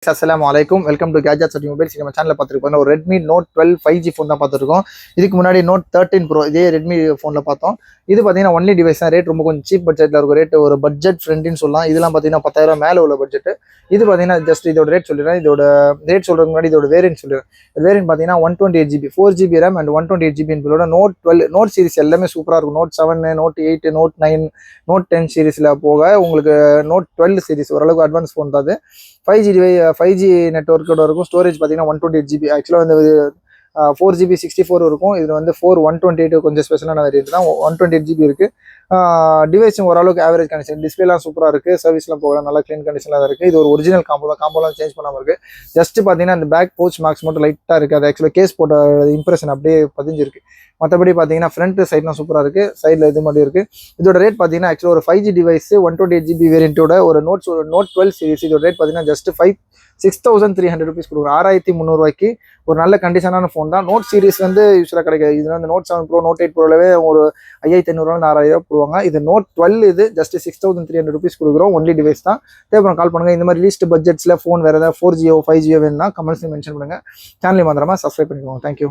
அஸ்ஸலாமு அலைக்கும் welcome to gadgets and mobiles. நம்ம சேனலில் பார்த்துருக்கோம் ஒரு ரெட்மி நோட் 12 5G ஃபோன் தான் பார்த்துருக்கோம். இதுக்கு முன்னாடி நோட் 13 ப்ரோ இதே ரெட்மி ஃபோனில் பார்த்தோம். இது பார்த்தீங்கன்னா ஒன்லி டிவைஸ் தான். ரேட் ரொம்ப கொஞ்சம் சீப் பட்ஜெட்டில் இருக்கும். ரேட் ஒரு பட்ஜெட் ஃப்ரெண்டுன்னு சொல்லலாம். இதெல்லாம் பார்த்தீங்கன்னா 10,000 மேலே உள்ள பட்ஜெட். இது பார்த்தீங்கன்னா ஜஸ்ட் இதோட ரேட் சொல்லிடுறேன். இதோட ரேட் சொல்கிறதுக்கு முன்னாடி இதோட வேரியன்ட் சொல்லிடுறேன். வேரியன்ட் பார்த்தீங்கன்னா 128GB 4GB RAM and 128GB என்பதோட நோட் 12 நோட் சீரிஸ் எல்லாமே சூப்பராக இருக்கும். நோட் 7 நோட் 8 நோட் 9 நோட் 10 சீரிஸில் போக உங்களுக்கு நோட் 12 சீரிஸ் ஓரளவுக்கு அட்வான்ஸ் ஃபோன் தான். அது 5G நெட்ஒர்க்கோட இருக்கும். ஸ்டோரேஜ் பார்த்தீங்கன்னா 128GB. ஆக்சுவலாக வந்து 4GB 64 இருக்கும். இதில் வந்து 128 கொஞ்சம் ஸ்பெஷலான வேரியன்ட் தான். 128GB இருக்குது. டிவைஸும் ஓரளவுக்கு ஆவரேஜ் கண்டிஷன். டிஸ்பிளேலாம் சூப்பராக இருக்குது. சர்வீஸ்லாம் போகலாம், நல்லா க்ளீன் கண்டிஷனில் தான் இருக்குது. இது ஒரு ஒரிஜினல் காம்போ தான். காம்போலாம் சேஞ்ச் பண்ணாமல் இருக்குது. ஜஸ்ட் பார்த்தீங்கன்னா இந்த பேக் பவுச் மார்க்ஸ் மட்டும் லைட்டாக இருக்குது. அது ஆக்சுவலாக கேஸ் போட்ட இம்ப்ரெஷன் அப்படியே பதிஞ்சிருக்கு. மற்றபடி பார்த்தீங்கன்னா ஃப்ரண்ட் சைட்லாம் சூப்பராக இருக்குது. சைடில் இது மட்டும் இருக்குது. இதோட ரேட் பார்த்தீங்கன்னா ஆக்சுவலாக ஒரு 5G டிவைஸ் 128GB வேரியண்ட்டோட ஒரு நோட் 12 சீரிஸ். இதோட ரேட் பார்த்தீங்கன்னா ஜஸ்ட் 6,300 ருபீஸ் கொடுக்குறோம். 6,300 ஒரு நல்ல கண்டிஷனான ஃபோன் தான். நோட் சீரிஸ் வந்து யூஸ்வலாக கிடைக்காது. இது வந்து நோட் 7 ப்ரோ நோட் 8 ப்ரோலவே ஒரு 5,500 6,000 போடுவாங்க. இது நோட் 12 இது ஜஸ்ட் 6,300 ருபீஸ் கொடுக்குறோம். ஒன்லி டிவைஸ் தான். தேவைப்படும் கால் பண்ணுங்கள். இந்த மாதிரி லீஸ்ட் பட்ஜெட்ஸில் ஃபோன் வேறு ஏதாவது 4G 5G வேணும்னா கமெண்ட்ஸ்ல மென்ஷன் பண்ணுங்கள். சேனலையும் மறந்துடாம சப்ஸ்கிரைப் பண்ணிக்கோங்க. தேங்க்யூ.